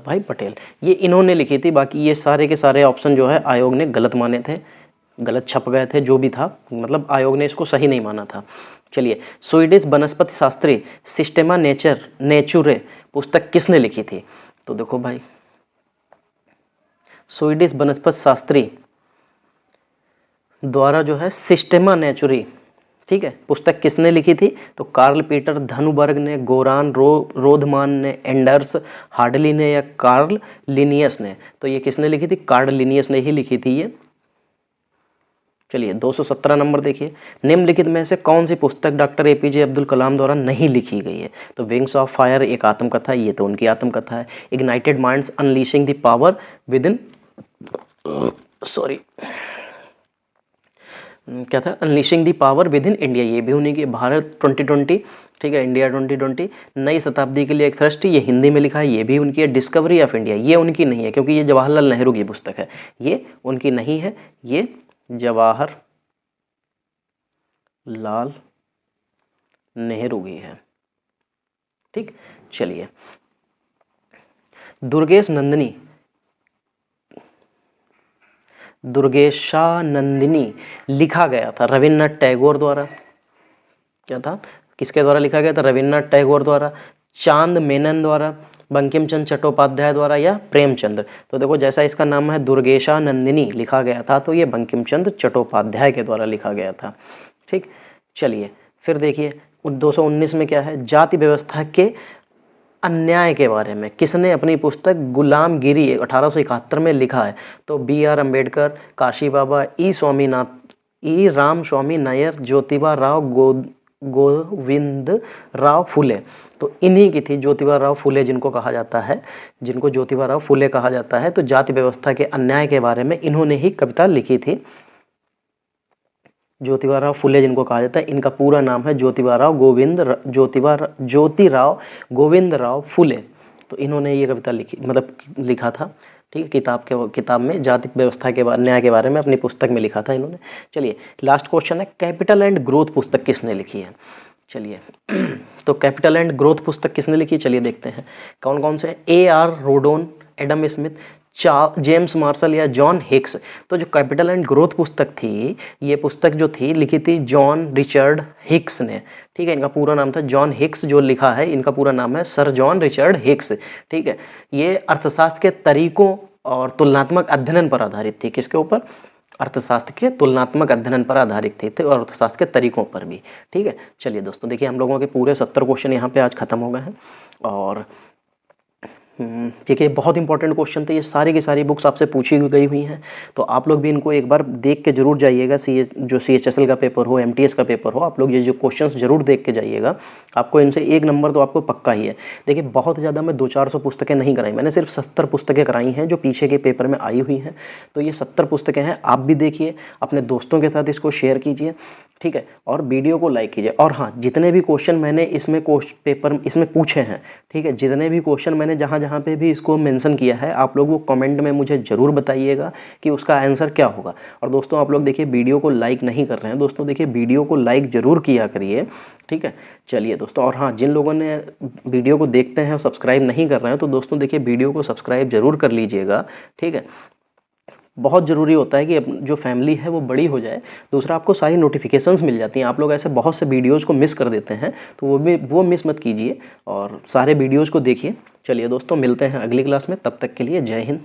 भाई पटेल, ये इन्होंने लिखी थी। बाकी ये सारे के सारे ऑप्शन जो है आयोग ने गलत माने थे, गलत छप गए थे, जो भी था, मतलब आयोग ने इसको सही नहीं माना था। चलिए, स्वीडिश वनस्पति शास्त्री सिस्टेमा नेचुरे पुस्तक किसने लिखी थी? तो देखो भाई, स्वीडिश वनस्पति शास्त्री द्वारा जो है सिस्टेमा नेचुरी, ठीक है, पुस्तक किसने लिखी थी? तो कार्ल पीटर धनुबर्ग ने, गोरान रोधमान ने, एंडर्स हार्डली ने या कार्ल लिनियस ने? तो ये किसने लिखी थी? कार्ल लिनियस ने ही लिखी थी ये। चलिए 217 नंबर देखिए, निम्नलिखित में से कौन सी पुस्तक डॉक्टर एपीजे अब्दुल कलाम द्वारा नहीं लिखी गई है? तो विंग्स ऑफ फायर एक आत्मकथा, ये तो उनकी आत्मकथा है। Ignited minds unleashing the power with in, sorry क्या था? Unleashing the power with in India, ये भी उन्हीं की। भारत 2020, ठीक है, इंडिया 2020 नई शताब्दी के लिए एक दृष्टि, ये हिंदी में लिखा है, ये भी उनकी है। डिस्कवरी ऑफ इंडिया ये उनकी नहीं है, क्योंकि ये जवाहरलाल नेहरू की पुस्तक है, ये उनकी नहीं है, ये जवाहर लाल नेहरू की है। ठीक, चलिए, दुर्गेशानंदिनी लिखा गया था रविन्द्रनाथ टैगोर द्वारा। क्या था? किसके द्वारा लिखा गया था? रविन्द्रनाथ टैगोर द्वारा, चांद मेनन द्वारा, बंकिम चंद्र चट्टोपाध्याय द्वारा या प्रेमचंद्र? तो देखो जैसा इसका नाम है दुर्गेशानंदिनी लिखा गया था, तो ये बंकिम चंद्र चट्टोपाध्याय के द्वारा लिखा गया था। ठीक, चलिए फिर देखिए 219 में क्या है? जाति व्यवस्था के अन्याय के बारे में किसने अपनी पुस्तक गुलामगिरी 1871 में लिखा है? तो बी.आर. अम्बेडकर, काशी बाबा, ई राम स्वामी नायर, ज्योतिबा राव गोविंद राव फुले। तो इन्हीं की थी, ज्योतिबा राव फुले जिनको कहा जाता है, जिनको ज्योतिबा राव फुले कहा जाता है। तो जाति व्यवस्था के अन्याय के बारे में इन्होंने ही कविता लिखी थी। ज्योतिबा राव फुले जिनको कहा जाता है, इनका पूरा नाम है ज्योतिराव गोविंद राव फुले। तो इन्होंने ये कविता लिखी, मतलब लिखा था, ठीक है, किताब में जाति व्यवस्था के न्याय के बारे में अपनी पुस्तक में लिखा था इन्होंने। चलिए लास्ट क्वेश्चन है, कैपिटल एंड ग्रोथ पुस्तक किसने लिखी है? चलिए तो कैपिटल एंड ग्रोथ पुस्तक किसने लिखी? चलिए देखते हैं कौन कौन से। A.R. Rodan, Adam Smith, James Marshall या जॉन हिक्स। तो जो कैपिटल एंड ग्रोथ पुस्तक थी, ये पुस्तक जो थी लिखी थी जॉन रिचर्ड हिक्स ने। ठीक है, इनका पूरा नाम था जॉन हिक्स, जो लिखा है इनका पूरा नाम है सर जॉन रिचर्ड हिक्स। ठीक है, ये अर्थशास्त्र के तरीकों और तुलनात्मक अध्ययन पर आधारित थी। किसके ऊपर? अर्थशास्त्र के तुलनात्मक अध्ययन पर आधारित थे और अर्थशास्त्र के तरीकों पर भी। ठीक है, चलिए दोस्तों देखिए, हम लोगों के पूरे 70 क्वेश्चन यहाँ पे आज खत्म हो गए हैं। और ठीक है, बहुत इंपॉर्टेंट क्वेश्चन थे, ये सारी की सारी बुक्स आपसे पूछी गई हुई हैं, तो आप लोग भी इनको एक बार देख के जरूर जाइएगा। जो CHSL का पेपर हो, MTS का पेपर हो, आप लोग ये जो क्वेश्चंस जरूर देख के जाइएगा, आपको इनसे 1 नंबर तो आपको पक्का ही है। देखिए, बहुत ज़्यादा मैं 200-400 पुस्तकें नहीं कराई, मैंने सिर्फ 70 पुस्तकें कराई हैं जो पीछे के पेपर में आई हुई हैं। तो ये 70 पुस्तकें हैं, आप भी देखिए, अपने दोस्तों के साथ इसको शेयर कीजिए। ठीक है, और वीडियो को लाइक कीजिए। और हाँ, जितने भी क्वेश्चन मैंने इसमें पेपर इसमें पूछे हैं, ठीक है, जितने भी क्वेश्चन मैंने जहाँ जहाँ पे भी इसको मेंशन किया है, आप लोग वो कमेंट में मुझे ज़रूर बताइएगा कि उसका आंसर क्या होगा। और दोस्तों, आप लोग देखिए वीडियो को लाइक नहीं कर रहे हैं, दोस्तों देखिए वीडियो को लाइक ज़रूर किया करिए। ठीक है, चलिए दोस्तों, और हाँ, जिन लोगों ने वीडियो को देखते हैं और सब्सक्राइब नहीं कर रहे हैं, तो दोस्तों देखिए वीडियो को सब्सक्राइब ज़रूर कर लीजिएगा। ठीक है, बहुत ज़रूरी होता है कि जो फैमिली है वो बड़ी हो जाए। दूसरा, आपको सारी नोटिफिकेशंस मिल जाती हैं। आप लोग ऐसे बहुत से वीडियोज़ को मिस कर देते हैं, तो वो मिस मत कीजिए और सारे वीडियोज़ को देखिए। चलिए दोस्तों, मिलते हैं अगली क्लास में, तब तक के लिए जय हिंद।